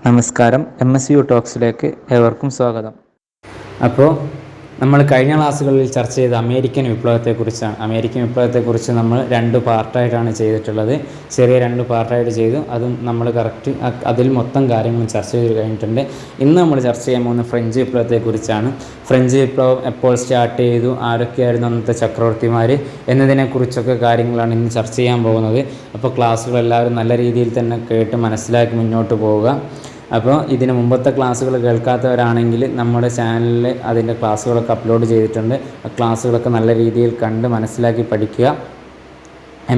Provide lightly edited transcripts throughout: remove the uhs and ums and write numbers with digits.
നമസ്കാരം, MSU ടോക്സിലേക്ക് ഏവർക്കും സ്വാഗതം. അപ്പോൾ നമ്മൾ കഴിഞ്ഞ ക്ലാസ്സുകളിൽ ചർച്ച ചെയ്ത അമേരിക്കൻ വിപ്ലവത്തെക്കുറിച്ചാണ്. അമേരിക്കൻ വിപ്ലവത്തെക്കുറിച്ച് നമ്മൾ 2 പാർട്ടായിട്ടാണ് ചെയ്തിട്ടുള്ളത്. ചെറിയ 2 പാർട്ടായിട്ട് ചെയ്തു. അതും നമ്മൾ കറക്റ്റ് അതിൽ മൊത്തം കാര്യങ്ങളും ചർച്ച ചെയ്ത് കഴിഞ്ഞിട്ടുണ്ട്. ഇന്ന് നമ്മൾ ചർച്ച ചെയ്യാൻ പോകുന്ന ഫ്രഞ്ച് വിപ്ലവത്തെക്കുറിച്ചാണ്. ഫ്രഞ്ച് വിപ്ലവം എപ്പോൾ സ്റ്റാർട്ട് ചെയ്തു, ആരൊക്കെയായിരുന്നു അന്നത്തെ ചക്രവർത്തിമാർ എന്നതിനെക്കുറിച്ചൊക്കെ കാര്യങ്ങളാണ് ഇന്ന് ചർച്ച ചെയ്യാൻ പോകുന്നത്. അപ്പോൾ ക്ലാസ്സുകൾ എല്ലാവരും നല്ല രീതിയിൽ തന്നെ കേട്ട് മനസ്സിലാക്കി മുന്നോട്ട് പോവുക. അപ്പോൾ ഇതിന് മുമ്പത്തെ ക്ലാസ്സുകൾ കേൾക്കാത്തവരാണെങ്കിൽ നമ്മുടെ ചാനലിൽ അതിൻ്റെ ക്ലാസ്സുകളൊക്കെ അപ്ലോഡ് ചെയ്തിട്ടുണ്ട്. ആ ക്ലാസ്സുകളൊക്കെ നല്ല രീതിയിൽ കണ്ട് മനസ്സിലാക്കി പഠിക്കുക.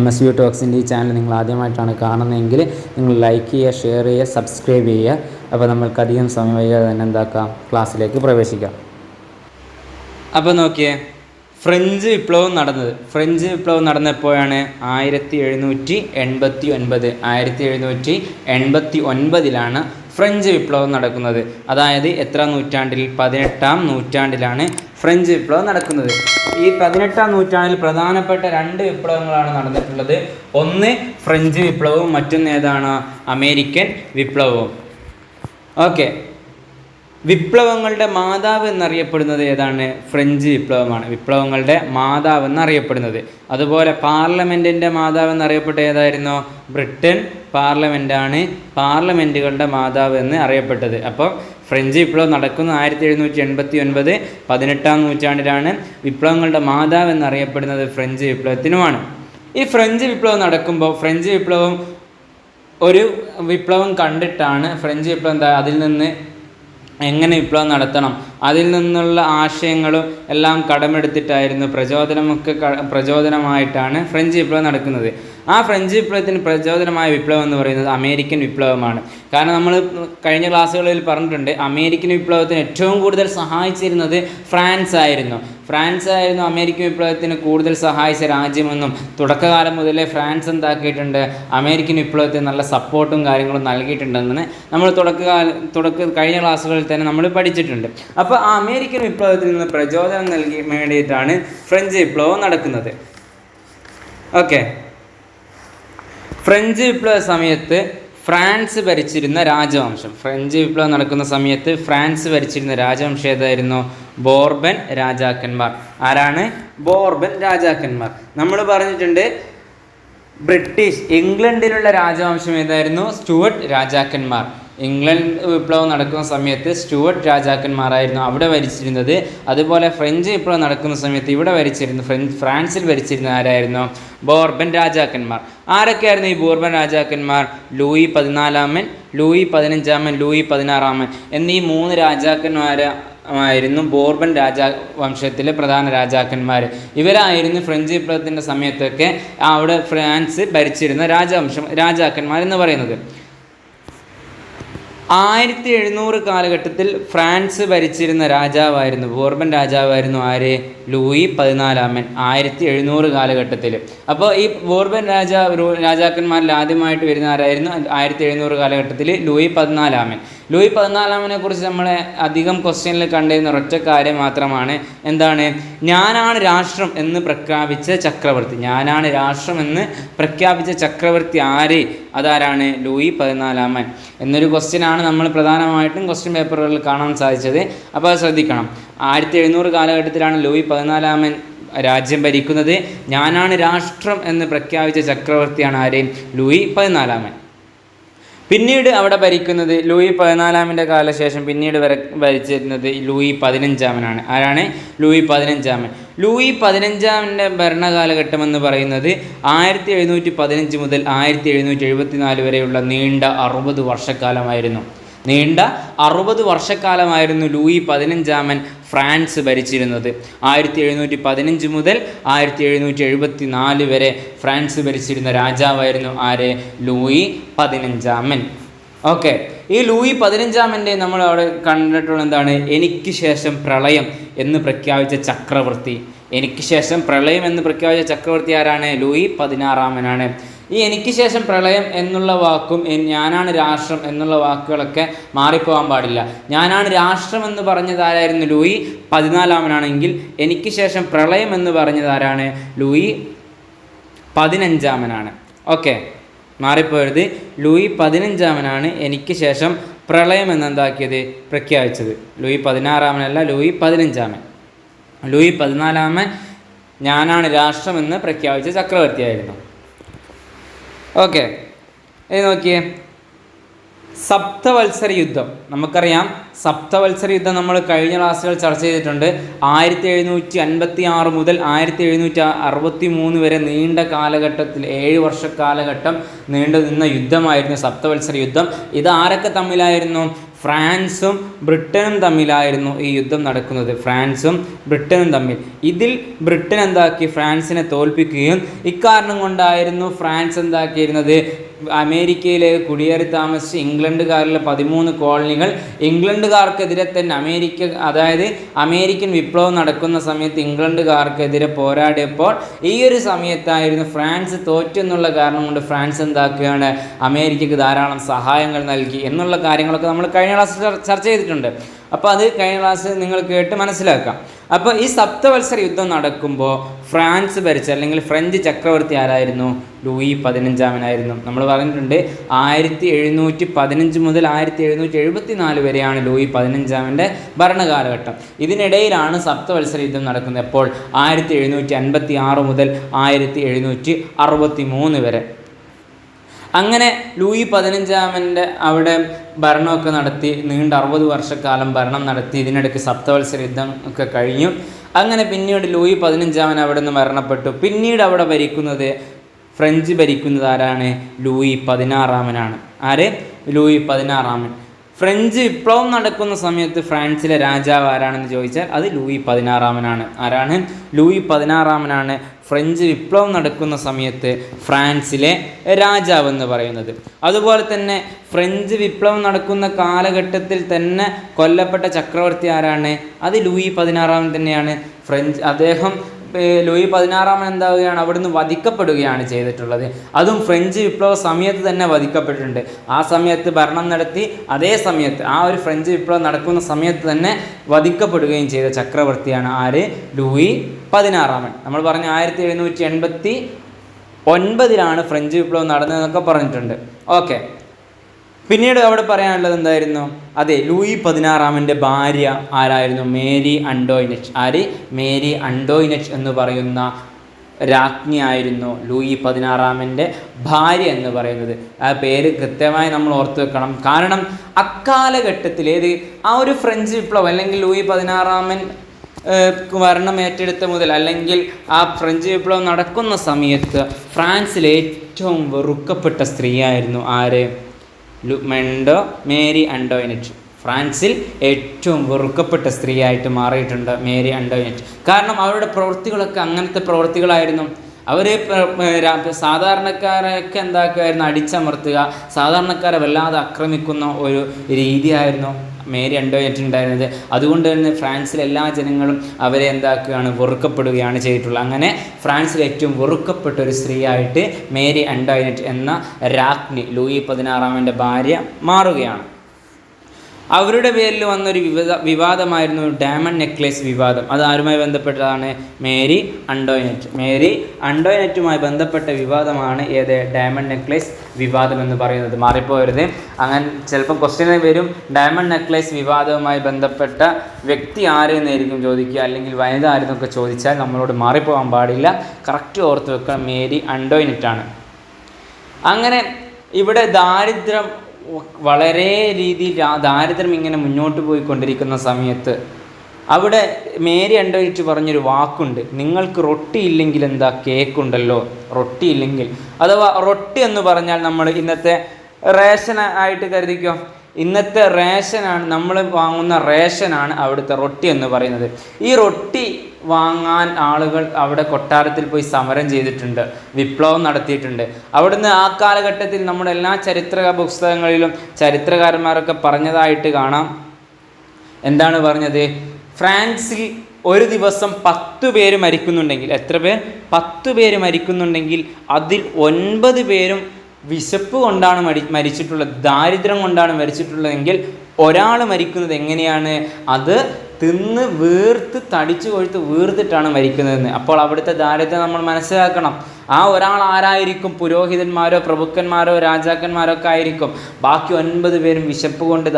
MSU ടോക്സിൻ്റെ ഈ ചാനൽ നിങ്ങൾ ആദ്യമായിട്ടാണ് കാണുന്നതെങ്കിൽ നിങ്ങൾ ലൈക്ക് ചെയ്യുക, ഷെയർ ചെയ്യുക, സബ്സ്ക്രൈബ് ചെയ്യുക. അപ്പോൾ നമ്മൾക്കധികം സമയം വൈകാതെ തന്നെ എന്താക്കാം, ക്ലാസ്സിലേക്ക് പ്രവേശിക്കാം. അപ്പോൾ നോക്കിയേ, ഫ്രഞ്ച് വിപ്ലവം നടന്നപ്പോഴാണ് 1789 ഫ്രഞ്ച് വിപ്ലവം നടക്കുന്നത്. അതായത് എത്ര നൂറ്റാണ്ടിൽ? 18-ാം നൂറ്റാണ്ടിലാണ് ഫ്രഞ്ച് വിപ്ലവം നടക്കുന്നത്. ഈ 18-ാം നൂറ്റാണ്ടിൽ പ്രധാനപ്പെട്ട 2 വിപ്ലവങ്ങളാണ് നടന്നിട്ടുള്ളത്. ഒന്ന് ഫ്രഞ്ച് വിപ്ലവവും മറ്റൊന്ന് ഏതാണ്? അമേരിക്കൻ വിപ്ലവവും. ഓക്കെ, വിപ്ലവങ്ങളുടെ മാതാവ് എന്നറിയപ്പെടുന്നത് ഏതാണ്? ഫ്രഞ്ച് വിപ്ലവമാണ് വിപ്ലവങ്ങളുടെ മാതാവ് എന്നറിയപ്പെടുന്നത്. അതുപോലെ പാർലമെൻറ്റിൻ്റെ മാതാവ് എന്നറിയപ്പെട്ട ഏതായിരുന്നു? ബ്രിട്ടൻ പാർലമെൻറ്റാണ് പാർലമെൻറ്റുകളുടെ മാതാവ് എന്ന് അറിയപ്പെട്ടത്. അപ്പോൾ ഫ്രഞ്ച് വിപ്ലവം നടക്കുന്നത് 1789 18-ാം നൂറ്റാണ്ടിലാണ്. വിപ്ലവങ്ങളുടെ മാതാവ് എന്നറിയപ്പെടുന്നത് ഫ്രഞ്ച് വിപ്ലവത്തിനുമാണ്. ഈ ഫ്രഞ്ച് വിപ്ലവം നടക്കുമ്പോൾ ഫ്രഞ്ച് വിപ്ലവം ഒരു വിപ്ലവം കണ്ടിട്ടാണ് ഫ്രഞ്ച് വിപ്ലവം അതിൽ നിന്ന് എങ്ങനെ വിപ്ലവം നടത്തണം, അതിൽ നിന്നുള്ള ആശയങ്ങളും എല്ലാം കടമെടുത്തിട്ടായിരുന്നു പ്രചോദനമായിട്ടാണ് ഫ്രഞ്ച് വിപ്ലവം നടക്കുന്നത്. ആ ഫ്രഞ്ച് വിപ്ലവത്തിന് പ്രചോദനമായ വിപ്ലവം എന്ന് പറയുന്നത് അമേരിക്കൻ വിപ്ലവമാണ്. കാരണം നമ്മൾ കഴിഞ്ഞ ക്ലാസ്സുകളിൽ പറഞ്ഞിട്ടുണ്ട്, അമേരിക്കൻ വിപ്ലവത്തിന് ഏറ്റവും കൂടുതൽ സഹായിച്ചിരുന്നത് ഫ്രാൻസ് ആയിരുന്നു അമേരിക്കൻ വിപ്ലവത്തിന് കൂടുതൽ സഹായിച്ച രാജ്യമെന്നും തുടക്കകാലം മുതലേ ഫ്രാൻസ് എന്താക്കിയിട്ടുണ്ട്, അമേരിക്കൻ വിപ്ലവത്തിന് നല്ല സപ്പോർട്ടും കാര്യങ്ങളും നൽകിയിട്ടുണ്ടെന്ന് നമ്മൾ കഴിഞ്ഞ ക്ലാസ്സുകളിൽ തന്നെ നമ്മൾ പഠിച്ചിട്ടുണ്ട്. അപ്പോൾ ആ അമേരിക്കൻ വിപ്ലവത്തിൽ നിന്ന് പ്രചോദനം നൽകി വേണ്ടിയിട്ടാണ് ഫ്രഞ്ച് വിപ്ലവം നടക്കുന്നത്. ഓക്കെ, ഫ്രഞ്ച് വിപ്ലവ സമയത്ത് ഫ്രാൻസ് ഭരിച്ചിരുന്ന രാജവംശം ഏതായിരുന്നു? ബോർബൻ രാജാക്കന്മാർ. ആരാണ്? ബോർബൻ രാജാക്കന്മാർ. നമ്മൾ പറഞ്ഞിട്ടുണ്ട് ഇംഗ്ലണ്ടിലുള്ള രാജവംശം ഏതായിരുന്നു? സ്റ്റുവർട്ട് രാജാക്കന്മാർ. ഇംഗ്ലണ്ട് വിപ്ലവം നടക്കുന്ന സമയത്ത് സ്റ്റുവർട്ട് രാജാക്കന്മാരായിരുന്നു അവിടെ ഭരിച്ചിരുന്നത്. അതുപോലെ ഫ്രഞ്ച് വിപ്ലവം നടക്കുന്ന സമയത്ത് ഇവിടെ ഫ്രാൻസിൽ ഭരിച്ചിരുന്ന ആരായിരുന്നു? ബോർബൻ രാജാക്കന്മാർ. ആരൊക്കെയായിരുന്നു ഈ ബോർബൻ രാജാക്കന്മാർ? ലൂയി 14-ാമൻ, ലൂയി 15-ാമൻ, ലൂയി 16-ാമൻ എന്നീ 3 രാജാക്കന്മാരായിരുന്നു ബോർബൻ രാജവംശത്തിലെ പ്രധാന രാജാക്കന്മാർ. ഇവരായിരുന്നു ഫ്രഞ്ച് വിപ്ലവത്തിൻ്റെ സമയത്തൊക്കെ അവിടെ ഫ്രാൻസ് ഭരിച്ചിരുന്ന രാജാക്കന്മാർ എന്ന് പറയുന്നത്. 1700 കാലഘട്ടത്തിൽ ഫ്രാൻസ് ഭരിച്ചിരുന്ന ബോർബൻ രാജാവായിരുന്നു ആര്? ലൂയി 14-ാമൻ. 1700 കാലഘട്ടത്തിൽ. അപ്പോൾ ഈ ബോർബൻ രാജാക്കന്മാരിൽ ആദ്യമായിട്ട് വരുന്ന ആരായിരുന്നു? 1700 കാലഘട്ടത്തിൽ ലൂയി 14-ാമൻ. ലൂയി 14-ാമനെ കുറിച്ച് നമ്മൾ അധികം ക്വസ്റ്റ്യനിൽ കണ്ടിരുന്ന ഒരൊറ്റ കാര്യം മാത്രമാണ്. എന്താണ്? ഞാനാണ് രാഷ്ട്രം എന്ന് പ്രഖ്യാപിച്ച ചക്രവർത്തി ആര്? അതാരാണ്? ലൂയി 14-ാമൻ എന്നൊരു ക്വസ്റ്റ്യനാണ് നമ്മൾ പ്രധാനമായിട്ടും ക്വസ്റ്റ്യൻ പേപ്പറുകളിൽ കാണാൻ സാധിച്ചത്. അപ്പോൾ അത് ശ്രദ്ധിക്കണം. 1700 കാലഘട്ടത്തിലാണ് ലൂയി 14-ാമൻ രാജ്യം ഭരിക്കുന്നത്. ഞാനാണ് രാഷ്ട്രം എന്ന് പ്രഖ്യാപിച്ച ചക്രവർത്തിയാണ് ആര്? ലൂയി 14-ാമൻ. പിന്നീട് അവിടെ ഭരിക്കുന്നത് ലൂയി 14-ാമൻ്റെ കാലശേഷം പിന്നീട് ഭരിച്ചിരുന്നത് ലൂയി 15-ാമനാണ്. ആരാണ്? ലൂയി 15-ാമൻ. ലൂയി 15-ാമൻ്റെ ഭരണകാലഘട്ടം എന്ന് പറയുന്നത് 1715 മുതൽ 1774 വരെയുള്ള നീണ്ട 60 വർഷക്കാലമായിരുന്നു ലൂയി 15-ാമൻ ഫ്രാൻസ് ഭരിച്ചിരുന്നത്. 1715 മുതൽ 1774 വരെ ഫ്രാൻസ് ഭരിച്ചിരുന്ന രാജാവായിരുന്നു ആര്? ലൂയി 15-ാമൻ. ഓക്കെ, ഈ ലൂയി 15-ാമൻ്റെ നമ്മൾ അവിടെ കണ്ടിട്ടുള്ള എന്താണ്? എനിക്ക് ശേഷം പ്രളയം എന്ന് പ്രഖ്യാപിച്ച ചക്രവർത്തി ആരാണ്? ലൂയി 16-ാമനാണ്. ഈ എനിക്ക് ശേഷം പ്രളയം എന്നുള്ള വാക്കും ഞാനാണ് രാഷ്ട്രം എന്നുള്ള വാക്കുകളൊക്കെ മാറിപ്പോകാൻ പാടില്ല. ഞാനാണ് രാഷ്ട്രം എന്ന് പറഞ്ഞത് ആരായിരുന്നു? ലൂയി 14-ാമനാണെങ്കിൽ എനിക്ക് ശേഷം പ്രളയം എന്ന് പറഞ്ഞത് ആരാണ്? ലൂയി 15-ാമനാണ്. ഓക്കെ, മാറിപ്പോയത്. ലൂയി 15 എനിക്ക് ശേഷം പ്രളയം എന്നെന്താക്കിയത് പ്രഖ്യാപിച്ചത്. Louis 16 Louis 15. ലൂയി 14 ഞാനാണ് രാഷ്ട്രമെന്ന് പ്രഖ്യാപിച്ച ചക്രവർത്തിയായിരുന്നു. ഓക്കെ, ഇത് നോക്കിയേ, സപ്തവത്സര യുദ്ധം. നമുക്കറിയാം സപ്തവത്സര യുദ്ധം നമ്മൾ കഴിഞ്ഞ ക്ലാസ്സുകൾ ചർച്ച ചെയ്തിട്ടുണ്ട്. 1756 മുതൽ 1763 വരെ നീണ്ട കാലഘട്ടത്തിൽ 7 വർഷ കാലഘട്ടം നീണ്ടു നിന്ന യുദ്ധമായിരുന്നു സപ്തവത്സര യുദ്ധം. ഇത് ആരൊക്കെ തമ്മിലായിരുന്നു? ഫ്രാൻസും ബ്രിട്ടനും തമ്മിലായിരുന്നു ഈ യുദ്ധം നടക്കുന്നത്. ഫ്രാൻസും ബ്രിട്ടനും തമ്മിൽ. ഇതിൽ ബ്രിട്ടൻ എന്താക്കി? ഫ്രാൻസിനെ തോൽപ്പിക്കുകയും ഇക്കാരണം കൊണ്ടായിരുന്നു ഫ്രാൻസ് എന്താക്കിയിരുന്നത്? അമേരിക്കയിലേക്ക് കുടിയേറി താമസിച്ച് ഇംഗ്ലണ്ടുകാരിലെ 13 കോളനികൾ ഇംഗ്ലണ്ടുകാർക്കെതിരെ തന്നെ അതായത് അമേരിക്കൻ വിപ്ലവം നടക്കുന്ന സമയത്ത് ഇംഗ്ലണ്ടുകാർക്കെതിരെ പോരാടിയപ്പോൾ ഈ ഒരു സമയത്തായിരുന്നു ഫ്രാൻസ് തോറ്റെന്നുള്ള കാരണം കൊണ്ട് ഫ്രാൻസ് എന്താക്കുകയാണ്? അമേരിക്കയ്ക്ക് ധാരാളം സഹായങ്ങൾ നൽകി എന്നുള്ള കാര്യങ്ങളൊക്കെ നമ്മൾ കഴിഞ്ഞ ക്ലാസ്സിൽ ചർച്ച ചെയ്തിട്ടുണ്ട്. അപ്പോൾ അത് കഴിഞ്ഞ ക്ലാസ് നിങ്ങൾ കേട്ട് മനസ്സിലാക്കാം. അപ്പോൾ ഈ സപ്തവത്സര യുദ്ധം നടക്കുമ്പോൾ ഫ്രാൻസ് ഭരിച്ച അല്ലെങ്കിൽ ഫ്രഞ്ച് ചക്രവർത്തി ആരായിരുന്നു? ലൂയി 15 നമ്മൾ പറഞ്ഞിട്ടുണ്ട് 1715 മുതൽ 1774 വരെയാണ് ലൂയി 15 ഭരണകാലഘട്ടം. ഇതിനിടയിലാണ് സപ്തവത്സര യുദ്ധം നടക്കുന്നത്. അപ്പോൾ 1756 മുതൽ 1763 വരെ. അങ്ങനെ ലൂയി 15 അവിടെ ഭരണമൊക്കെ നടത്തി, നീണ്ട 60 വർഷക്കാലം ഭരണം നടത്തി. ഇതിനിടയ്ക്ക് സപ്തവത്സര യുദ്ധം ഒക്കെ കഴിഞ്ഞു. അങ്ങനെ പിന്നീട് ലൂയി 15 അവിടെ നിന്ന് മരണപ്പെട്ടു. പിന്നീട് അവിടെ ഭരിക്കുന്നത് ഫ്രഞ്ച് ഭരിക്കുന്നത് ആരാണ്? ലൂയി 16 ആര്? ലൂയി 16. ഫ്രഞ്ച് വിപ്ലവം നടക്കുന്ന സമയത്ത് ഫ്രാൻസിലെ രാജാവ് ആരാണെന്ന് ചോദിച്ചാൽ അത് ലൂയി 16 ആരാണ്? ലൂയി 16 ഫ്രഞ്ച് വിപ്ലവം നടക്കുന്ന സമയത്ത് ഫ്രാൻസിലെ രാജാവ് എന്ന് പറയുന്നത്. അതുപോലെ തന്നെ ഫ്രഞ്ച് വിപ്ലവം നടക്കുന്ന കാലഘട്ടത്തിൽ തന്നെ കൊല്ലപ്പെട്ട ചക്രവർത്തി ആരാണ്? അത് ലൂയി 16 തന്നെയാണ്. അദ്ദേഹം ലൂയി 16 എന്താവുകയാണ്? അവിടുന്ന് വധിക്കപ്പെടുകയാണ് ചെയ്തിട്ടുള്ളത്. അതും ഫ്രഞ്ച് വിപ്ലവ സമയത്ത് തന്നെ വധിക്കപ്പെട്ടിട്ടുണ്ട്. ആ സമയത്ത് ഭരണം നടത്തി, അതേ സമയത്ത് ആ ഒരു ഫ്രഞ്ച് വിപ്ലവം നടക്കുന്ന സമയത്ത് തന്നെ വധിക്കപ്പെടുകയും ചെയ്ത ചക്രവർത്തിയാണ് ആര്? ലൂയി 16. നമ്മൾ പറഞ്ഞ 1789 ഫ്രഞ്ച് വിപ്ലവം നടന്നതെന്നൊക്കെ പറഞ്ഞിട്ടുണ്ട്. ഓക്കെ, പിന്നീട് അവിടെ പറയാനുള്ളത് എന്തായിരുന്നു? അതെ, ലൂയി 16 ഭാര്യ ആരായിരുന്നു? മേരി അണ്ടോയിനറ്റ്. ആര്? മേരി അണ്ടോയിനറ്റ് എന്ന് പറയുന്ന രാജ്ഞിയായിരുന്നു ലൂയി 16 ഭാര്യ എന്ന് പറയുന്നത്. ആ പേര് കൃത്യമായി നമ്മൾ ഓർത്തു വെക്കണം. കാരണം അക്കാലഘട്ടത്തിൽ ആ ഒരു ഫ്രഞ്ച് വിപ്ലവം അല്ലെങ്കിൽ ലൂയി 16 ഭരണം ഏറ്റെടുത്ത മുതൽ അല്ലെങ്കിൽ ആ ഫ്രഞ്ച് വിപ്ലവം നടക്കുന്ന സമയത്ത് ഫ്രാൻസിലെ ഏറ്റവും വെറുക്കപ്പെട്ട സ്ത്രീയായിരുന്നു ആര്? മേരി അണ്ടോയിനറ്റ്. ഫ്രാൻസിൽ ഏറ്റവും വെറുക്കപ്പെട്ട സ്ത്രീയായിട്ട് മാറിയിട്ടുണ്ട് മേരി അണ്ടോയിനറ്റ്. കാരണം അവരുടെ പ്രവൃത്തികളൊക്കെ അങ്ങനത്തെ പ്രവൃത്തികളായിരുന്നു. അവർ സാധാരണക്കാരൊക്കെ എന്താക്കുമായിരുന്നു? അടിച്ചമർത്തുക, സാധാരണക്കാരെ വല്ലാതെ ആക്രമിക്കുന്ന ഒരു രീതിയായിരുന്നു മേരി അണ്ടോയിനറ്റ് ഉണ്ടായിരുന്നത്. അതുകൊണ്ട് തന്നെ ഫ്രാൻസിലെ എല്ലാ ജനങ്ങളും അവരെ എന്താക്കുകയാണ്? വെറുക്കപ്പെടുകയാണ് ചെയ്തിട്ടുള്ളത്. അങ്ങനെ ഫ്രാൻസിലെ ഏറ്റവും വെറുക്കപ്പെട്ട ഒരു സ്ത്രീയായിട്ട് മേരി അണ്ടോയിനറ്റ് എന്ന രാജ്ഞി ലൂയി 16 ഭാര്യ മാറുകയാണ്. അവരുടെ പേരിൽ വന്നൊരു വിവാദമായിരുന്നു ഡയമണ്ട് നെക്ലേസ് വിവാദം. അത് ആരുമായി ബന്ധപ്പെട്ടതാണ്? മേരി അണ്ടോയിനറ്റ്. മേരി അണ്ടോയിനറ്റുമായി ബന്ധപ്പെട്ട വിവാദമാണ് ഡയമണ്ട് നെക്ലേസ് വിവാദം എന്ന് പറയുന്നത്. മാറിപ്പോരുത്. അങ്ങനെ ചിലപ്പോൾ ക്വസ്റ്റ്യൻ വരും, ഡയമണ്ട് നെക്ലേസ് വിവാദവുമായി ബന്ധപ്പെട്ട വ്യക്തി ആരെന്നായിരിക്കും ചോദിക്കുക, അല്ലെങ്കിൽ വനിത ആരെന്നൊക്കെ ചോദിച്ചാൽ നമ്മളോട് മാറിപ്പോകാൻ പാടില്ല. കറക്റ്റ് ഓർത്ത് വെക്കുക, മേരി അണ്ടോയിനറ്റാണ്. അങ്ങനെ ഇവിടെ ദാരിദ്ര്യം വളരെ രീതിയിൽ ദാരിദ്ര്യം ഇങ്ങനെ മുന്നോട്ട് പോയിക്കൊണ്ടിരിക്കുന്ന സമയത്ത് അവിടെ മേരി അണ്ടോയിനറ്റ് പറഞ്ഞൊരു വാക്കുണ്ട്, നിങ്ങൾക്ക് റൊട്ടി ഇല്ലെങ്കിൽ എന്താ കേക്കുണ്ടല്ലോ. റൊട്ടി ഇല്ലെങ്കിൽ, അഥവാ റൊട്ടി എന്ന് പറഞ്ഞാൽ നമ്മൾ ഇന്നത്തെ റേഷൻ ആയിട്ട് കരുതിക്കോ. ഇന്നത്തെ റേഷനാണ്, നമ്മൾ വാങ്ങുന്ന റേഷനാണ് അവിടുത്തെ റൊട്ടി എന്ന് പറയുന്നത്. ഈ റൊട്ടി വാങ്ങാൻ ആളുകൾ അവിടെ കൊട്ടാരത്തിൽ പോയി സമരം ചെയ്തിട്ടുണ്ട്, വിപ്ലവം നടത്തിയിട്ടുണ്ട്. അവിടുന്ന് ആ കാലഘട്ടത്തിൽ നമ്മുടെ എല്ലാ ചരിത്ര പുസ്തകങ്ങളിലും ചരിത്രകാരന്മാരൊക്കെ പറഞ്ഞതായിട്ട് കാണാം. എന്താണ് പറഞ്ഞത്? ഫ്രാൻസിൽ ഒരു ദിവസം 10 പേര് മരിക്കുന്നുണ്ടെങ്കിൽ, എത്ര പേർ? 10 പേര് മരിക്കുന്നുണ്ടെങ്കിൽ അതിൽ 9 പേരും വിശപ്പ് കൊണ്ടാണ് മരിച്ചിട്ടുള്ളത്, ദാരിദ്ര്യം കൊണ്ടാണ് മരിച്ചിട്ടുള്ളതെങ്കിൽ ഒരാൾ മരിക്കുന്നത് എങ്ങനെയാണ്? അത് തിന്ന് വീർത്ത് തടിച്ചു കൊഴുത്ത് വീർത്തിട്ടാണ് മരിക്കുന്നതെന്ന്. അപ്പോൾ അവിടുത്തെ ദാരിദ്ര്യം നമ്മൾ മനസ്സിലാക്കണം. ആ ഒരാൾ ആരായിരിക്കും? പുരോഹിതന്മാരോ പ്രഭുക്കന്മാരോ രാജാക്കന്മാരോ ഒക്കെ ആയിരിക്കും. ബാക്കി 9 പേരും വിശപ്പ് കൊണ്ട്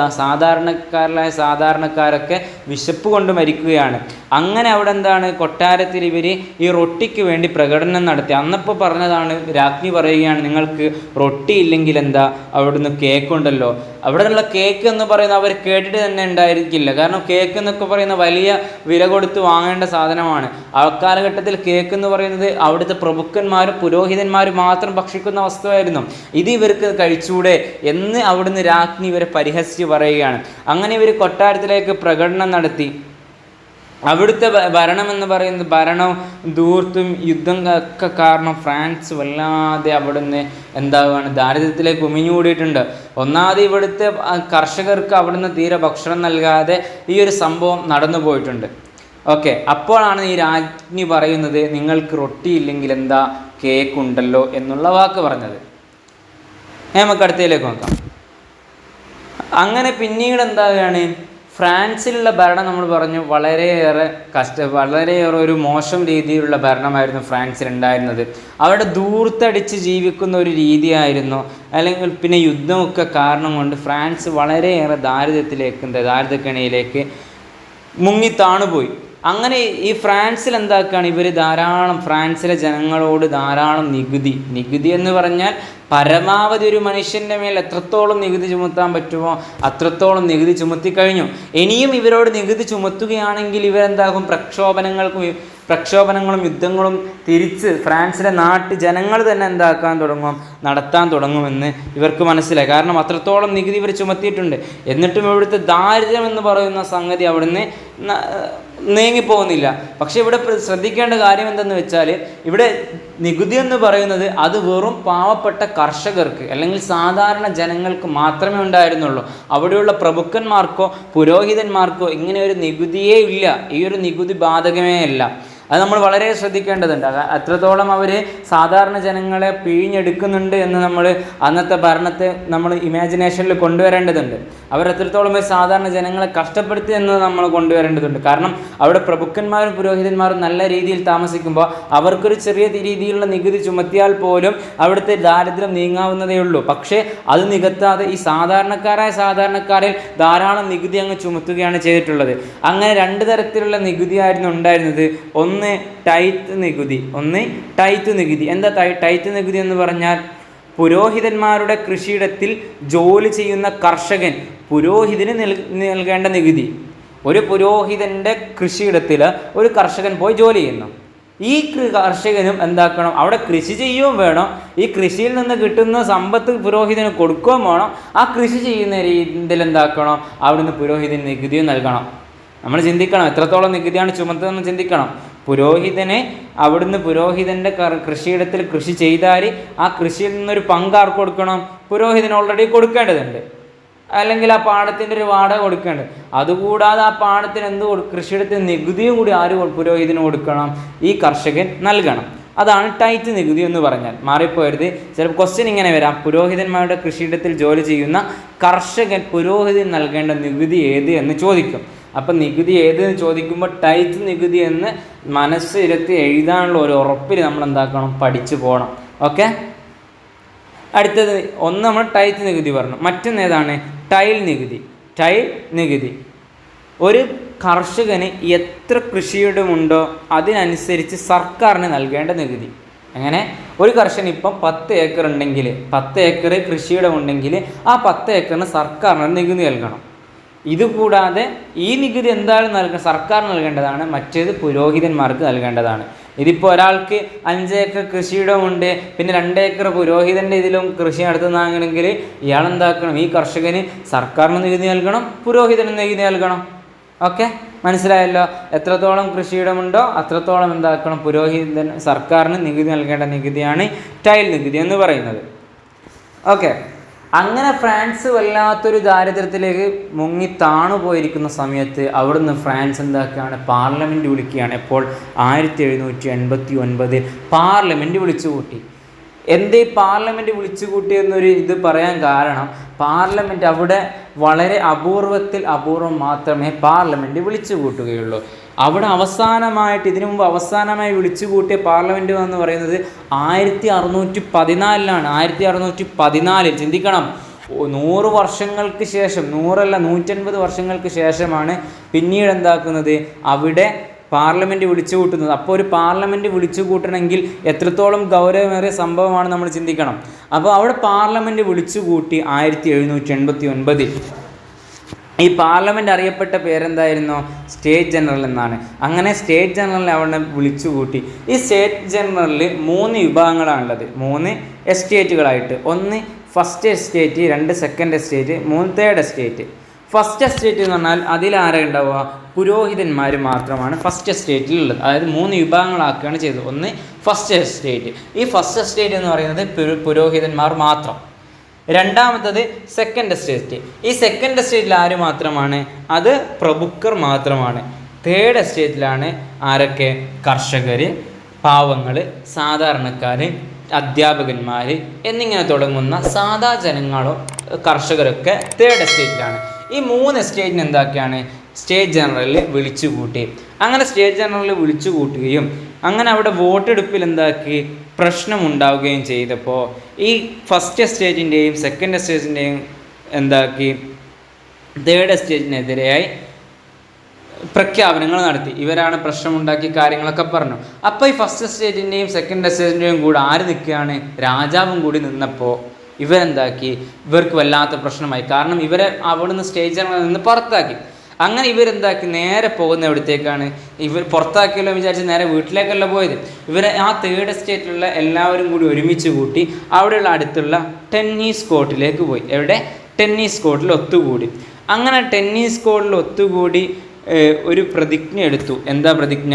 സാധാരണക്കാരൊക്കെ വിശപ്പ് കൊണ്ട് മരിക്കുകയാണ്. അങ്ങനെ അവിടെ എന്താണ്, കൊട്ടാരത്തിൽ ഇവർ ഈ റൊട്ടിക്ക് വേണ്ടി പ്രകടനം നടത്തി. അന്നപ്പോൾ പറഞ്ഞതാണ്, രാജ്ഞി പറയുകയാണ്, നിങ്ങൾക്ക് റൊട്ടി ഇല്ലെങ്കിൽ എന്താ, അവിടുന്ന് കേക്ക് ഉണ്ടല്ലോ. അവിടെയുള്ള കേക്ക് എന്ന് പറയുന്നത് അവർ കേട്ടിട്ട് തന്നെ ഉണ്ടായിരിക്കില്ല. കാരണം കേക്ക് എന്നൊക്കെ പറയുന്ന വലിയ വില കൊടുത്ത് വാങ്ങേണ്ട സാധനമാണ്. അക്കാലഘട്ടത്തിൽ കേക്ക് എന്ന് പറയുന്നത് അവിടുത്തെ പ്രഭുക്കന്മാരും പുരോഹിതന്മാരും മാത്രം ഭക്ഷിക്കുന്ന വസ്തുവായിരുന്നു. ഇത് ഇവർക്ക് കഴിച്ചൂടെ എന്ന് അവിടുന്ന് രാജ്ഞി ഇവരെ പരിഹസിച്ച് പറയുകയാണ്. അങ്ങനെ ഇവർ കൊട്ടാരത്തിലേക്ക് പ്രകടനം നടത്തി. അവിടുത്തെ ഭരണം എന്ന് പറയുന്നത് ഭരണവും ധൂർത്തും യുദ്ധം ഒക്കെ കാരണം ഫ്രാൻസ് വല്ലാതെ അവിടുന്ന് എന്താവുകയാണ്, ദാരിദ്ര്യത്തിലേക്ക് ഉമിഞ്ഞുകൂടിയിട്ടുണ്ട്. ഒന്നാമത് ഇവിടുത്തെ കർഷകർക്ക് അവിടുന്ന് തീരെ ഭക്ഷണം നൽകാതെ ഈ ഒരു സംഭവം നടന്നു പോയിട്ടുണ്ട്. ഓക്കെ, അപ്പോഴാണ് ഈ രാജ്ഞി പറയുന്നത്, നിങ്ങൾക്ക് റൊട്ടി ഇല്ലെങ്കിൽ എന്താ, കേക്ക് ഉണ്ടല്ലോ എന്നുള്ള വാക്ക് പറഞ്ഞത്. നമുക്ക് അടുത്തതിലേക്ക് നോക്കാം. അങ്ങനെ പിന്നീട് എന്താവുകയാണ്, ഫ്രാൻസിലുള്ള ഭരണം നമ്മൾ പറഞ്ഞു വളരെയേറെ ഒരു മോശം രീതിയിലുള്ള ഭരണമായിരുന്നു ഫ്രാൻസിൽ ഉണ്ടായിരുന്നത്. അവിടെ ധൂർത്തടിച്ച് ജീവിക്കുന്ന ഒരു രീതിയായിരുന്നു. അല്ലെങ്കിൽ പിന്നെ യുദ്ധമൊക്കെ കാരണം കൊണ്ട് ഫ്രാൻസ് വളരെയേറെ ദാരിദ്ര്യക്കെണിയിലേക്ക് മുങ്ങിത്താണുപോയി. അങ്ങനെ ഈ ഫ്രാൻസിൽ എന്താക്കുകയാണ്, ഇവർ ഫ്രാൻസിലെ ജനങ്ങളോട് ധാരാളം നികുതി എന്ന് പറഞ്ഞാൽ പരമാവധി ഒരു മനുഷ്യൻ്റെ മേൽ എത്രത്തോളം നികുതി ചുമത്താൻ പറ്റുമോ അത്രത്തോളം നികുതി ചുമത്തി കഴിഞ്ഞു. ഇനിയും ഇവരോട് നികുതി ചുമത്തുകയാണെങ്കിൽ ഇവരെന്താകും, പ്രക്ഷോഭങ്ങളും യുദ്ധങ്ങളും തിരിച്ച് ഫ്രാൻസിലെ ജനങ്ങൾ തന്നെ നടത്താൻ തുടങ്ങുമെന്ന് ഇവർക്ക് മനസ്സിലായി. കാരണം അത്രത്തോളം നികുതി ഇവർ ചുമത്തിയിട്ടുണ്ട്. എന്നിട്ടും ഇവിടുത്തെ ദാരിദ്ര്യം എന്ന് പറയുന്ന സംഗതി അവിടുന്ന് നീങ്ങിപ്പോകുന്നില്ല. പക്ഷെ ഇവിടെ ശ്രദ്ധിക്കേണ്ട കാര്യം എന്തെന്ന് വെച്ചാൽ, ഇവിടെ നികുതി എന്ന് പറയുന്നത് അത് വെറും പാവപ്പെട്ട കർഷകർക്ക് അല്ലെങ്കിൽ സാധാരണ ജനങ്ങൾക്ക് മാത്രമേ ഉണ്ടായിരുന്നുള്ളൂ. അവിടെയുള്ള പ്രഭുക്കന്മാർക്കോ പുരോഹിതന്മാർക്കോ ഇങ്ങനെ ഒരു നികുതിയേ ഇല്ല. ഈ ഒരു നികുതി ബാധകമേ അല്ല. അത് നമ്മൾ വളരെ ശ്രദ്ധിക്കേണ്ടതുണ്ട്. അത്രത്തോളം അവർ സാധാരണ ജനങ്ങളെ പിഴിഞ്ഞെടുക്കുന്നുണ്ട് എന്ന് നമ്മൾ അന്നത്തെ ഭരണത്തെ നമ്മൾ ഇമാജിനേഷനിൽ കൊണ്ടുവരേണ്ടതുണ്ട്. അവരെത്രത്തോളം സാധാരണ ജനങ്ങളെ കഷ്ടപ്പെടുത്തി എന്ന് നമ്മൾ കൊണ്ടുവരേണ്ടതുണ്ട്. കാരണം അവിടെ പ്രഭുക്കന്മാരും പുരോഹിതന്മാരും നല്ല രീതിയിൽ താമസിക്കുമ്പോൾ അവർക്കൊരു ചെറിയ രീതിയിലുള്ള നികുതി ചുമത്തിയാൽ പോലും അവിടുത്തെ ദാരിദ്ര്യം നീങ്ങാവുന്നതേ ഉള്ളൂ. പക്ഷേ അത് നികത്താതെ ഈ സാധാരണക്കാരിൽ ധാരാളം നികുതി അങ്ങ് ചുമത്തുകയാണ് ചെയ്തിട്ടുള്ളത്. അങ്ങനെ 2 തരത്തിലുള്ള നികുതിയായിരുന്നു ഉണ്ടായിരുന്നത്. ഒന്ന് ടൈത്ത് നികുതി. എന്താ ടൈത്ത് നികുതി എന്ന് പറഞ്ഞാൽ, പുരോഹിതന്മാരുടെ കൃഷിയിടത്തിൽ ജോലി ചെയ്യുന്ന കർഷകൻ പുരോഹിതന് നൽകേണ്ട നികുതി. ഒരു പുരോഹിതൻ്റെ കൃഷിയിടത്തിൽ ഒരു കർഷകൻ പോയി ജോലി ചെയ്യുന്നു. ഈ കർഷകനും എന്താക്കണം, അവിടെ കൃഷി ചെയ്യുകയും വേണം. ഈ കൃഷിയിൽ നിന്ന് കിട്ടുന്ന സമ്പത്ത് പുരോഹിതന് കൊടുക്കുകയും വേണം. ആ കൃഷി ചെയ്യുന്ന രീതിയിൽ എന്താക്കണം, അവിടുന്ന് പുരോഹിതന് നികുതിയും നൽകണം. നമ്മൾ ചിന്തിക്കണം, എത്രത്തോളം നികുതിയാണ് ചുമത്തുന്നതെന്ന് ചിന്തിക്കണം. പുരോഹിതൻ്റെ കൃഷിയിടത്തിൽ കൃഷി ചെയ്താൽ ആ കൃഷിയിൽ നിന്നൊരു പങ്ക് ആർക്ക് കൊടുക്കണം, പുരോഹിതന് ഓൾറെഡി കൊടുക്കേണ്ടതുണ്ട്. അല്ലെങ്കിൽ ആ പാടത്തിൻ്റെ ഒരു വാടക കൊടുക്കേണ്ടത്. അതുകൂടാതെ ആ പാടത്തിന് കൃഷിയിടത്തിന് നികുതിയും കൂടി പുരോഹിതന് കൊടുക്കണം, ഈ കർഷകൻ നൽകണം. അതാണ് ടൈറ്റ് നികുതി എന്ന് പറഞ്ഞാൽ. മാറിപ്പോയത്. ചിലപ്പോൾ ക്വസ്റ്റ്യൻ ഇങ്ങനെ വരാം, പുരോഹിതന്മാരുടെ കൃഷിയിടത്തിൽ ജോലി ചെയ്യുന്ന കർഷകൻ പുരോഹിതൻ നൽകേണ്ട നികുതി ഏത് എന്ന് ചോദിക്കും. അപ്പം നികുതി ഏതെന്ന് ചോദിക്കുമ്പോൾ ടൈറ്റ് നികുതി എന്ന് മനസ്സിരുത്തി എഴുതാനുള്ള ഒരു ഉറപ്പിൽ നമ്മൾ പഠിച്ചു പോകണം. ഓക്കെ, അടുത്തത് നമ്മൾ ടൈറ്റ് നികുതി പറഞ്ഞു. മറ്റൊന്ന് ഏതാണ്? ടൈൽ നികുതി. ഒരു കർഷകന് എത്ര കൃഷിയിടമുണ്ടോ അതിനനുസരിച്ച് സർക്കാരിന് നൽകേണ്ട നികുതി. അങ്ങനെ ഒരു കർഷകന് ഇപ്പം 10 ഏക്കർ ഉണ്ടെങ്കിൽ 10 ഏക്കർ കൃഷിയിടമുണ്ടെങ്കിൽ ആ 10 ഏക്കറിന് സർക്കാരിന് നികുതി നൽകണം. ഇതുകൂടാതെ ഈ നികുതി എന്തായാലും സർക്കാർ നൽകേണ്ടതാണ്, മറ്റേത് പുരോഹിതന്മാർക്ക് നൽകേണ്ടതാണ്. ഇതിപ്പോൾ ഒരാൾക്ക് 5 ഏക്കർ കൃഷിയിടമുണ്ട്, പിന്നെ 2 ഏക്കർ പുരോഹിതൻ്റെ ഇതിലും കൃഷി നടത്തുന്നതാണെങ്കിൽ ഇയാൾ ഈ കർഷകന് സർക്കാരിന് നികുതി നൽകണം, പുരോഹിതന് നികുതി നൽകണം. ഓക്കെ, മനസ്സിലായല്ലോ? എത്രത്തോളം കൃഷിയിടമുണ്ടോ അത്രത്തോളം പുരോഹിതൻ സർക്കാരിന് നികുതി നൽകേണ്ട നികുതിയാണ് ടൈൽ നികുതി എന്ന് പറയുന്നത്. ഓക്കെ, അങ്ങനെ ഫ്രാൻസ് വല്ലാത്തൊരു ദാരിദ്ര്യത്തിലേക്ക് മുങ്ങി താണുപോയിരിക്കുന്ന സമയത്ത് അവിടുന്ന് ഫ്രാൻസ് പാർലമെൻറ്റ് വിളിക്കുകയാണ്. എപ്പോൾ 1789 പാർലമെൻറ്റ് വിളിച്ചു കൂട്ടി. എന്തേ പാർലമെൻറ്റ് വിളിച്ചു കൂട്ടിയെന്നൊരു ഇത് പറയാൻ കാരണം, പാർലമെൻറ്റ് അവിടെ വളരെ അപൂർവം മാത്രമേ പാർലമെൻറ്റ് വിളിച്ചു കൂട്ടുകയുള്ളൂ. അവിടെ അവസാനമായിട്ട് ഇതിനു മുമ്പ് അവസാനമായി വിളിച്ചു കൂട്ടിയ പാർലമെൻറ്റ് എന്ന് പറയുന്നത് 1614 1614. ചിന്തിക്കണം, 100 വർഷങ്ങൾക്ക് ശേഷം, 150 വർഷങ്ങൾക്ക് ശേഷമാണ് പിന്നീട് എന്താക്കുന്നത് അവിടെ പാർലമെൻറ്റ് വിളിച്ചു കൂട്ടുന്നത്. അപ്പോൾ ഒരു പാർലമെൻറ്റ് വിളിച്ചു കൂട്ടണമെങ്കിൽ എത്രത്തോളം ഗൗരവമേറിയ സംഭവമാണ് നമ്മൾ ചിന്തിക്കണം. അപ്പോൾ അവിടെ പാർലമെൻറ്റ് വിളിച്ചു കൂട്ടി 1789. ഈ പാർലമെൻറ്റ് അറിയപ്പെട്ട പേരെന്തായിരുന്നു? സ്റ്റേറ്റ് ജനറൽ എന്നാണ്. അങ്ങനെ സ്റ്റേറ്റ് ജനറലിനെ അവിടെ വിളിച്ചു കൂട്ടി. ഈ സ്റ്റേറ്റ് ജനറലിൽ 3 വിഭാഗങ്ങളാണുള്ളത്, 3 എസ്റ്റേറ്റുകളായിട്ട്. ഒന്ന് first estate, 2 second estate, 3 third estate. First estate എന്ന് പറഞ്ഞാൽ അതിലാരെ ഉണ്ടാവുക? പുരോഹിതന്മാർ മാത്രമാണ് ഫസ്റ്റ് എസ്റ്റേറ്റിലുള്ളത്. അതായത് 3 വിഭാഗങ്ങളാക്കുകയാണ് ചെയ്തത്. ഒന്ന് ഫസ്റ്റ് എസ്റ്റേറ്റ്. ഈ ഫസ്റ്റ് എസ്റ്റേറ്റ് എന്ന് പറയുന്നത് പുരോഹിതന്മാർ മാത്രം. രണ്ടാമത്തത് സെക്കൻഡ് എസ്റ്റേറ്റ്. ഈ സെക്കൻഡ് എസ്റ്റേറ്റിൽ ആര് മാത്രമാണ്? അത് പ്രഭുക്കർ മാത്രമാണ്. തേർഡ് എസ്റ്റേറ്റിലാണ് ആരൊക്കെ? കർഷകർ, പാവങ്ങൾ, സാധാരണക്കാർ, അധ്യാപകന്മാർ എന്നിങ്ങനെ തുടങ്ങുന്ന സാധാ ജനങ്ങളോ കർഷകരൊക്കെ തേർഡ് എസ്റ്റേറ്റിലാണ്. ഈ 3 എസ്റ്റേറ്റിന് എന്താക്കിയാണ്? സ്റ്റേറ്റ് ജനറലിൽ വിളിച്ചു കൂട്ടി. അങ്ങനെ സ്റ്റേറ്റ് ജനറലിൽ വിളിച്ചു കൂട്ടുകയും അങ്ങനെ അവിടെ വോട്ടെടുപ്പിൽ എന്താക്കി? പ്രശ്നമുണ്ടാവുകയും ചെയ്തപ്പോൾ ഈ ഫസ്റ്റ് എസ്റ്റേറ്റിൻ്റെയും സെക്കൻഡ് എസ്റ്റേറ്റിൻ്റെയും എന്താക്കി? തേർഡ് എസ്റ്റേറ്റിനെതിരെയായി പ്രഖ്യാപനങ്ങൾ നടത്തി. ഇവരാണ് പ്രശ്നമുണ്ടാക്കി കാര്യങ്ങളൊക്കെ പറഞ്ഞു. അപ്പോൾ ഈ ഫസ്റ്റ് എസ്റ്റേറ്റിൻ്റെയും സെക്കൻഡ് എസ്റ്റേറ്റിൻ്റെയും കൂടെ ആര് നിൽക്കുകയാണ്? രാജാവും കൂടി നിന്നപ്പോൾ ഇവരെന്താക്കി? ഇവർക്ക് വല്ലാത്ത പ്രശ്നമായി. കാരണം ഇവരെ അവിടുന്ന് സ്റ്റേറ്റ് ജനറലിൽ നിന്ന് പുറത്താക്കി. അങ്ങനെ ഇവരെന്താക്കി? നേരെ പോകുന്ന എവിടത്തേക്കാണ്? ഇവർ പുറത്താക്കിയല്ലോ വിചാരിച്ച് നേരെ വീട്ടിലേക്കല്ല പോയത്. ഇവരെ ആ തേർഡ് എസ്റ്റേറ്റിലുള്ള എല്ലാവരും കൂടി ഒരുമിച്ച് കൂട്ടി അവിടെയുള്ള അടുത്തുള്ള ടെന്നീസ് കോർട്ടിലേക്ക് പോയി. എവിടെ? ടെന്നീസ് കോർട്ടിൽ ഒത്തുകൂടി. അങ്ങനെ ടെന്നീസ് കോർട്ടിൽ ഒത്തുകൂടി ഒരു പ്രതിജ്ഞ എടുത്തു. എന്താ പ്രതിജ്ഞ?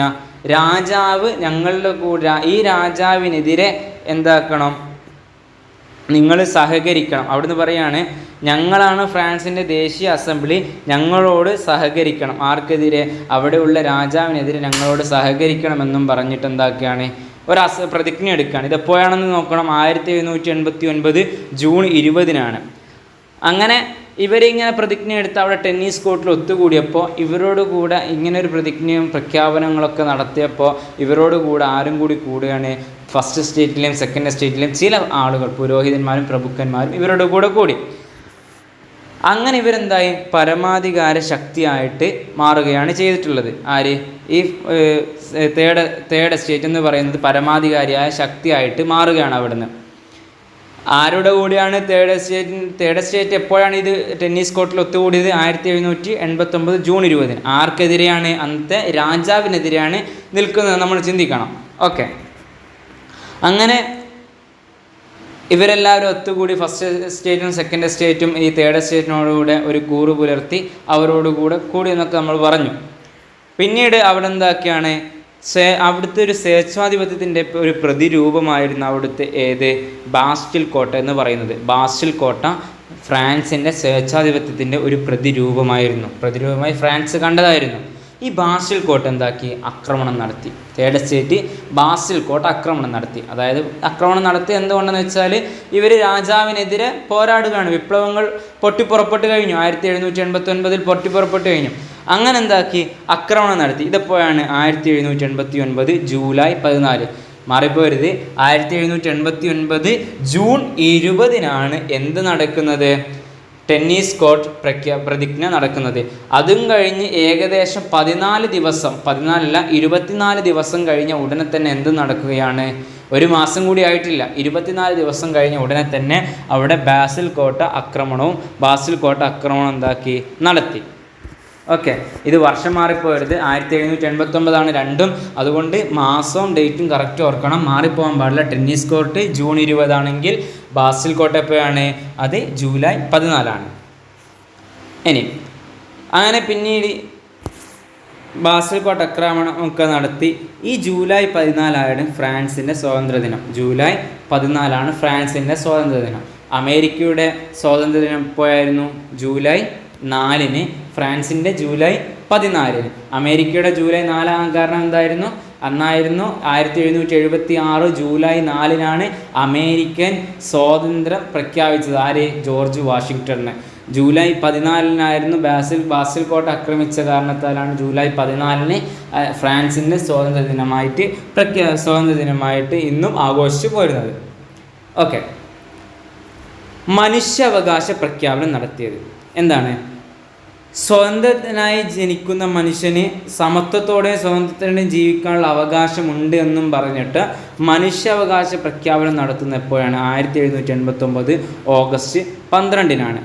രാജാവ് ഞങ്ങളുടെ കൂടെ, ഈ രാജാവിനെതിരെ എന്താക്കണം? നിങ്ങൾ സഹകരിക്കണം. അവിടുന്ന് പറയാണ്, ഞങ്ങളാണ് ഫ്രാൻസിൻ്റെ ദേശീയ അസംബ്ലി, ഞങ്ങളോട് സഹകരിക്കണം. ആർക്കെതിരെ? അവിടെയുള്ള രാജാവിനെതിരെ ഞങ്ങളോട് സഹകരിക്കണമെന്നും പറഞ്ഞിട്ട് എന്താക്കുകയാണ്? പ്രതിജ്ഞ എടുക്കുകയാണ്. ഇതെപ്പോഴാണെന്ന് നോക്കണം. 1789 ജൂൺ 20-നാണ്. അങ്ങനെ ഇവരിങ്ങനെ പ്രതിജ്ഞ എടുത്ത് അവിടെ ടെന്നീസ് കോർട്ടിൽ ഒത്തുകൂടിയപ്പോൾ ഇവരോട് കൂടെ ഇങ്ങനൊരു പ്രതിജ്ഞയും പ്രഖ്യാപനങ്ങളൊക്കെ നടത്തിയപ്പോൾ ഇവരോട് കൂടെ ആരും കൂടി കൂടുകയാണ്? ഫസ്റ്റ് എസ്റ്റേറ്റിലെയും സെക്കൻഡ് എസ്റ്റേറ്റിലെയും ചില ആളുകൾ, പുരോഹിതന്മാരും പ്രഭുക്കന്മാരും ഇവരുടെ കൂടെ കൂടി. അങ്ങനെ ഇവരെന്തായി? പരമാധികാര ശക്തിയായിട്ട് മാറുകയാണ് ചെയ്തിട്ടുള്ളത്. ആര്? ഈ തേർഡ് എസ്റ്റേറ്റ് എന്ന് പറയുന്നത് പരമാധികാരിയായ ശക്തിയായിട്ട് മാറുകയാണ് അവിടുന്ന്. ആരുടെ കൂടിയാണ് തേർഡ് എസ്റ്റേറ്റ് എപ്പോഴാണ് ഇത് ടെന്നീസ് കോർട്ടിൽ ഒത്തുകൂടിയത്? 1789 ജൂൺ 20. ആർക്കെതിരെയാണ്? അന്നത്തെ രാജാവിനെതിരെയാണ് നിൽക്കുന്നത്. നമ്മൾ ചിന്തിക്കണം. ഓക്കെ, അങ്ങനെ ഇവരെല്ലാവരും ഒത്തുകൂടി ഫസ്റ്റ് എസ്റ്റേറ്റും സെക്കൻഡ് എസ്റ്റേറ്റും ഈ തേർഡ് എസ്റ്റേറ്റിനോടുകൂടെ ഒരു കൂറ് പുലർത്തി അവരോടുകൂടെ കൂടി എന്നൊക്കെ നമ്മൾ പറഞ്ഞു. പിന്നീട് അവിടെ എന്താക്കിയാണ്? അവിടുത്തെ ഒരു സ്വേച്ഛാധിപത്യത്തിൻ്റെ ഒരു പ്രതിരൂപമായിരുന്നു അവിടുത്തെ ബാസ്റ്റിൽ കോട്ട എന്ന് പറയുന്നത്. ബാസ്റ്റിൽ കോട്ട ഫ്രാൻസിൻ്റെ സ്വേച്ഛാധിപത്യത്തിൻ്റെ ഒരു പ്രതിരൂപമായി ഫ്രാൻസ് കണ്ടതായിരുന്നു. ഈ ബാസ്റ്റിൽ കോട്ട എന്താക്കി? ആക്രമണം നടത്തി. തേർഡ് എസ്റ്റേറ്റ് ബാസ്റ്റിൽ കോട്ട ആക്രമണം നടത്തി. അതായത് ആക്രമണം നടത്തി എന്തുകൊണ്ടെന്ന് വെച്ചാൽ ഇവർ രാജാവിനെതിരെ പോരാടുകയാണ്. വിപ്ലവങ്ങൾ പൊട്ടിപ്പുറപ്പെട്ട് കഴിഞ്ഞു. 1789 പൊട്ടിപ്പുറപ്പെട്ട് കഴിഞ്ഞു. അങ്ങനെ എന്താക്കി? ആക്രമണം നടത്തി. ഇതെപ്പോഴാണ്? 1789 ജൂലൈ 14. മാറിപ്പോരുത്. 1789 ജൂൺ 20-നാണ് എന്ത് നടക്കുന്നത്? ടെന്നീസ് കോർട്ട് പ്രതിജ്ഞ നടക്കുന്നത്. അതും കഴിഞ്ഞ് ഏകദേശം 24 ദിവസം കഴിഞ്ഞ ഉടനെ തന്നെ എന്ത് നടക്കുകയാണ്? ഒരു മാസം കൂടി ആയിട്ടില്ല, 24 ദിവസം കഴിഞ്ഞ ഉടനെ തന്നെ അവിടെ ബാസിൽ കോട്ട ആക്രമണം എന്താക്കി? നടത്തി. ഓക്കെ, ഇത് വർഷം മാറിപ്പോയത് 1789 രണ്ടും. അതുകൊണ്ട് മാസവും ഡേറ്റും കറക്റ്റ് ഓർക്കണം, മാറിപ്പോകാൻ പാടില്ല. ടെന്നീസ് കോർട്ട് ജൂൺ 20 ആണെങ്കിൽ ബാസിൽ കോട്ട എപ്പോഴാണ്? അത് ജൂലൈ 14. ഇനി അങ്ങനെ പിന്നീട് ബാസിൽ കോട്ട ആക്രമണം ഒക്കെ നടത്തി. ഈ ജൂലൈ 14 ഫ്രാൻസിൻ്റെ സ്വാതന്ത്ര്യദിനം. ജൂലൈ 14 ഫ്രാൻസിൻ്റെ സ്വാതന്ത്ര്യദിനം. അമേരിക്കയുടെ സ്വാതന്ത്ര്യദിനം എപ്പോഴായിരുന്നു? ജൂലൈ 4. ഫ്രാൻസിൻ്റെ ജൂലൈ 14. അമേരിക്കയുടെ ജൂലൈ 4 ആകാൻ കാരണം എന്തായിരുന്നു? അന്നായിരുന്നു 1776 ജൂലൈ 4 അമേരിക്കൻ സ്വാതന്ത്ര്യം പ്രഖ്യാപിച്ചത്. ആര്? George Washington. ജൂലൈ 14 ബാസിൽ കോട്ട ആക്രമിച്ച കാരണത്താലാണ് ജൂലൈ 14 ഫ്രാൻസിൻ്റെ സ്വാതന്ത്ര്യ ദിനമായിട്ട് ഇന്നും ആഘോഷിച്ചു പോരുന്നത്. ഓക്കെ, മനുഷ്യാവകാശ പ്രഖ്യാപനം നടത്തിയത് എന്താണ്? സ്വതന്ത്രനായി ജനിക്കുന്ന മനുഷ്യന് സമത്വത്തോടെയും സ്വാതന്ത്ര്യത്തോടെയും ജീവിക്കാനുള്ള അവകാശമുണ്ട് എന്നും പറഞ്ഞിട്ട് മനുഷ്യാവകാശ പ്രഖ്യാപനം നടത്തുന്ന എപ്പോഴാണ്? 1789 ഓഗസ്റ്റ് 12-നാണ്.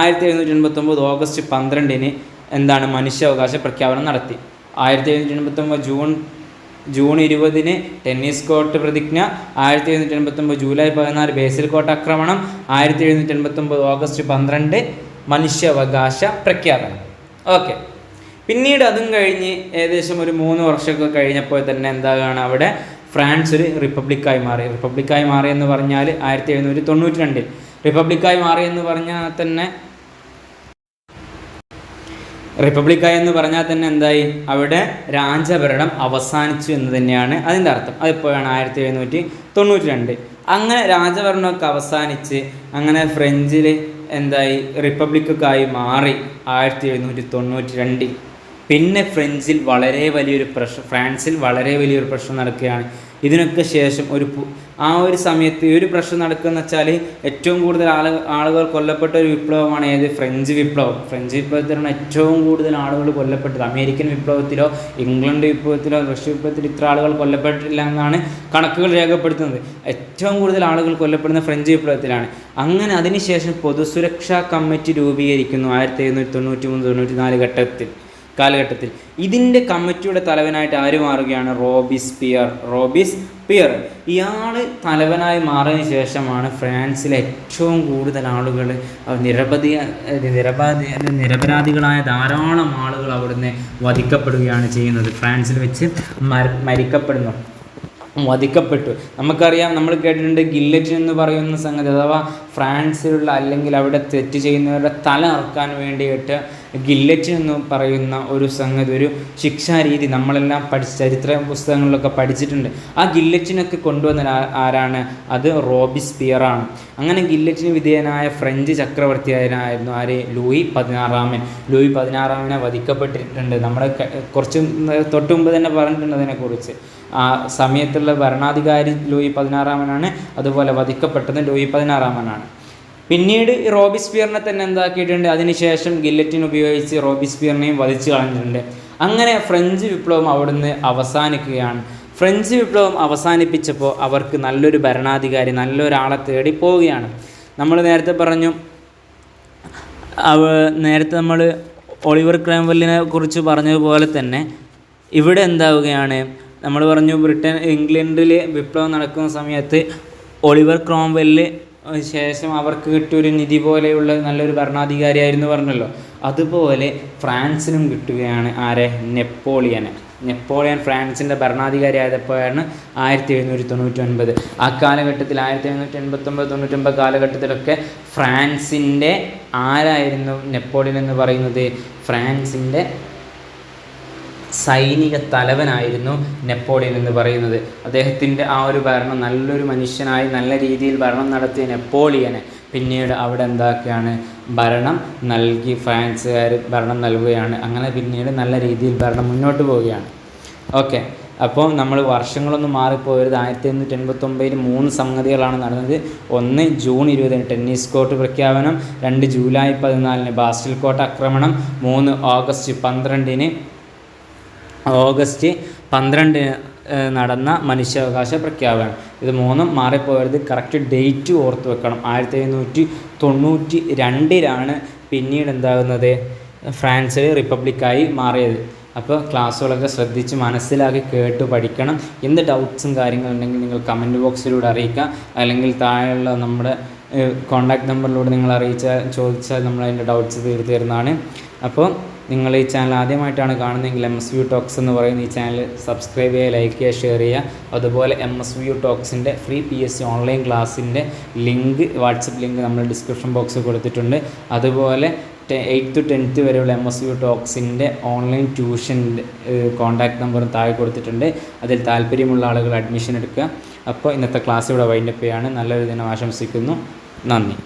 1789 ഓഗസ്റ്റ് 12-ന് എന്താണ്? മനുഷ്യാവകാശ പ്രഖ്യാപനം നടത്തി. 1789 ജൂൺ 20-ന് ടെന്നീസ് കോർട്ട് പ്രതിജ്ഞ, 1789 ജൂലൈ 14 ബേസിൽ കോട്ട ആക്രമണം, 1789 ഓഗസ്റ്റ് 12 മനുഷ്യാവകാശ പ്രഖ്യാപനം. ഓക്കെ, പിന്നീട് അതും കഴിഞ്ഞ് ഏകദേശം ഒരു 3 വർഷമൊക്കെ കഴിഞ്ഞപ്പോൾ തന്നെ എന്താകുകയാണ്? അവിടെ ഫ്രാൻസ് ഒരു റിപ്പബ്ലിക്കായി മാറി. റിപ്പബ്ലിക്കായി മാറിയെന്ന് പറഞ്ഞാൽ 1792 റിപ്പബ്ലിക്കായി മാറിയെന്ന് പറഞ്ഞാൽ തന്നെ എന്തായി? അവിടെ രാജഭരണം അവസാനിച്ചു എന്ന് തന്നെയാണ് അതിൻ്റെ അർത്ഥം. അതെപ്പോഴാണ്? 1792. അങ്ങനെ രാജഭരണമൊക്കെ അവസാനിച്ച് അങ്ങനെ ഫ്രഞ്ചിൽ എന്തായി? റിപ്പബ്ലിക്കൊക്കെ ആയി മാറി 1792. പിന്നെ ഫ്രാൻസിൽ വളരെ വലിയൊരു പ്രശ്നം നടക്കുകയാണ്. ഇതിനൊക്കെ ശേഷം ആ ഒരു സമയത്ത് ഈ ഒരു പ്രശ്നം നടക്കുകയെന്ന് വെച്ചാൽ ഏറ്റവും കൂടുതൽ ആളുകൾ കൊല്ലപ്പെട്ട ഒരു വിപ്ലവമാണ് ഏത്? ഫ്രഞ്ച് വിപ്ലവം. ഫ്രഞ്ച് വിപ്ലവത്തിലാണ് ഏറ്റവും കൂടുതൽ ആളുകൾ കൊല്ലപ്പെട്ടത്. അമേരിക്കൻ വിപ്ലവത്തിലോ ഇംഗ്ലണ്ട് വിപ്ലവത്തിലോ റഷ്യ വിപ്ലവത്തിലോ ഇത്ര ആളുകൾ കൊല്ലപ്പെട്ടിട്ടില്ല എന്നാണ് കണക്കുകൾ രേഖപ്പെടുത്തുന്നത്. ഏറ്റവും കൂടുതൽ ആളുകൾ കൊല്ലപ്പെടുന്ന ഫ്രഞ്ച് വിപ്ലവത്തിലാണ്. അങ്ങനെ അതിനുശേഷം പൊതുസുരക്ഷാ കമ്മിറ്റി രൂപീകരിക്കുന്നു 1793-94 കാലഘട്ടത്തിൽ. ഇതിൻ്റെ കമ്മിറ്റിയുടെ തലവനായിട്ട് ആര് മാറുകയാണ്? റോബിസ്പിയർ. ഇയാൾ തലവനായി മാറിയതിന് ശേഷമാണ് ഫ്രാൻസിലെ ഏറ്റവും കൂടുതൽ ആളുകൾ നിരപരാധികളായ ധാരാളം ആളുകൾ അവിടുന്ന് വധിക്കപ്പെടുകയാണ് ചെയ്യുന്നത്. ഫ്രാൻസിൽ വെച്ച് വധിക്കപ്പെട്ടു. നമുക്കറിയാം, നമ്മൾ കേട്ടിട്ടുണ്ട് ഗില്ലറ്റിൻ എന്ന് പറയുന്ന സംഗതി, അഥവാ ഫ്രാൻസിലുള്ള അല്ലെങ്കിൽ അവിടെ തെറ്റ് ചെയ്യുന്നവരുടെ തല അറുക്കാൻ വേണ്ടിയിട്ട് ഗില്ലറ്റിൻ എന്ന് പറയുന്ന ഒരു സംഗതി, ഒരു ശിക്ഷാരീതി നമ്മളെല്ലാം ചരിത്ര പുസ്തകങ്ങളിലൊക്കെ പഠിച്ചിട്ടുണ്ട്. ആ ഗില്ലറ്റിനൊക്കെ കൊണ്ടുവന്ന ആരാണ്? അത് റോബിസ്പിയറാണ്. അങ്ങനെ ഗില്ലറ്റിന് വിധേയനായ ഫ്രഞ്ച് ചക്രവർത്തിയായിരുന്നു ആര്? ലൂയി 16 വധിക്കപ്പെട്ടിട്ടുണ്ട്. നമ്മൾ കുറച്ച് തൊട്ട് മുമ്പ് തന്നെ പറഞ്ഞിട്ടുണ്ട് അതിനെക്കുറിച്ച്. ആ സമയത്തുള്ള ഭരണാധികാരി ലൂയി 16 അതുപോലെ വധിക്കപ്പെട്ടത് ലൂയി 16. പിന്നീട് റോബിസ്പിയറിനെ തന്നെ എന്താക്കിയിട്ടുണ്ട്? അതിനുശേഷം ഗില്ലറ്റിൻ ഉപയോഗിച്ച് റോബിസ്പിയറിനെയും വധിച്ചു കളഞ്ഞിട്ടുണ്ട്. അങ്ങനെ ഫ്രഞ്ച് വിപ്ലവം അവിടുന്ന് അവസാനിക്കുകയാണ്. ഫ്രഞ്ച് വിപ്ലവം അവസാനിപ്പിച്ചപ്പോൾ അവർക്ക് നല്ലൊരു ഭരണാധികാരി, നല്ലൊരാളെ തേടി പോവുകയാണ്. നമ്മൾ നേരത്തെ നമ്മൾ ഒളിവർ ക്രോംവെല്ലിനെ കുറിച്ച് പറഞ്ഞതുപോലെ തന്നെ ഇവിടെ എന്താവുകയാണ്? നമ്മൾ പറഞ്ഞു ഇംഗ്ലണ്ടിൽ വിപ്ലവം നടക്കുന്ന സമയത്ത് ഒളിവർ ക്രോംവെല്ല് ശേഷം അവർക്ക് കിട്ടിയൊരു നിധി പോലെയുള്ള നല്ലൊരു ഭരണാധികാരിയായിരുന്നു പറഞ്ഞല്ലോ. അതുപോലെ ഫ്രാൻസിനും കിട്ടുകയാണ് ആരെ? നെപ്പോളിയൻ ഫ്രാൻസിൻ്റെ ഭരണാധികാരി ആയപ്പോഴാണ് 1799. ആ കാലഘട്ടത്തിൽ 1789-99 കാലഘട്ടത്തിലൊക്കെ ഫ്രാൻസിൻ്റെ ആരായിരുന്നു നെപ്പോളിയൻ എന്ന് പറയുന്നത്? ഫ്രാൻസിൻ്റെ സൈനിക തലവനായിരുന്നു നെപ്പോളിയൻ എന്ന് പറയുന്നത്. അദ്ദേഹത്തിൻ്റെ ആ ഒരു ഭരണം, നല്ലൊരു മനുഷ്യനായി നല്ല രീതിയിൽ ഭരണം നടത്തിയ നെപ്പോളിയനെ പിന്നീട് അവിടെ എന്താക്കുകയാണ്? ഭരണം നൽകി, ഫ്രാൻസുകാർ ഭരണം നൽകുകയാണ്. അങ്ങനെ പിന്നീട് നല്ല രീതിയിൽ ഭരണം മുന്നോട്ട് പോവുകയാണ്. ഓക്കെ, അപ്പോൾ നമ്മൾ വർഷങ്ങളൊന്നും മാറിപ്പോയത്. 1789 3 സംഗതികളാണ് നടന്നത്. 1 ജൂൺ 20 ടെന്നീസ് കോർട്ട് പ്രഖ്യാപനം, 2 ജൂലൈ 14 ബാസിൽ കോട്ട ആക്രമണം, 3 ഓഗസ്റ്റ് 12 നടന്ന മനുഷ്യാവകാശ പ്രഖ്യാപനം. ഇത് 3 മാറിപ്പോയത്. കറക്റ്റ് ഡേറ്റ് ഓർത്ത് വെക്കണം. 1792 പിന്നീട് എന്താകുന്നത്? ഫ്രാൻസിൽ റിപ്പബ്ലിക്കായി മാറിയത്. അപ്പോൾ ക്ലാസ്സുകളൊക്കെ ശ്രദ്ധിച്ച് മനസ്സിലാക്കി കേട്ട് പഠിക്കണം. എന്ത് ഡൗട്ട്സും കാര്യങ്ങളുണ്ടെങ്കിൽ നിങ്ങൾ കമൻറ്റ് ബോക്സിലൂടെ അറിയിക്കുക, അല്ലെങ്കിൽ താഴെയുള്ള നമ്മുടെ കോൺടാക്റ്റ് നമ്പറിലൂടെ നിങ്ങൾ ചോദിച്ചാൽ നമ്മളതിൻ്റെ ഡൗട്ട്സ് തീർത്ത് തരുന്നതാണ്. അപ്പോൾ നിങ്ങൾ ഈ ചാനൽ ആദ്യമായിട്ടാണ് കാണുന്നതെങ്കിൽ MSView Talks എന്ന് പറയുന്ന ഈ ചാനൽ സബ്സ്ക്രൈബ് ചെയ്യുക, ലൈക്ക് ചെയ്യുക, ഷെയർ ചെയ്യുക. അതുപോലെ MSView Talksൻ്റെ ഫ്രീ PSC ഓൺലൈൻ ക്ലാസ്സിൻ്റെ ലിങ്ക്, വാട്സപ്പ് ലിങ്ക് നമ്മൾ ഡിസ്ക്രിപ്ഷൻ ബോക്സിൽ കൊടുത്തിട്ടുണ്ട്. അതുപോലെ 8th to 10th വരെയുള്ള MSView Talksൻ്റെ ഓൺലൈൻ ട്യൂഷൻ്റെ കോൺടാക്റ്റ് നമ്പറും താഴെ കൊടുത്തിട്ടുണ്ട്. അതിൽ താല്പര്യമുള്ള ആളുകൾ അഡ്മിഷൻ എടുക്കുക. അപ്പോൾ ഇന്നത്തെ ക്ലാസ് ഇവിടെ വൈൻഡപ്പ് ചെയ്യാണ്. നല്ലൊരു ദിനം ആശംസിക്കുന്നു. നന്ദി.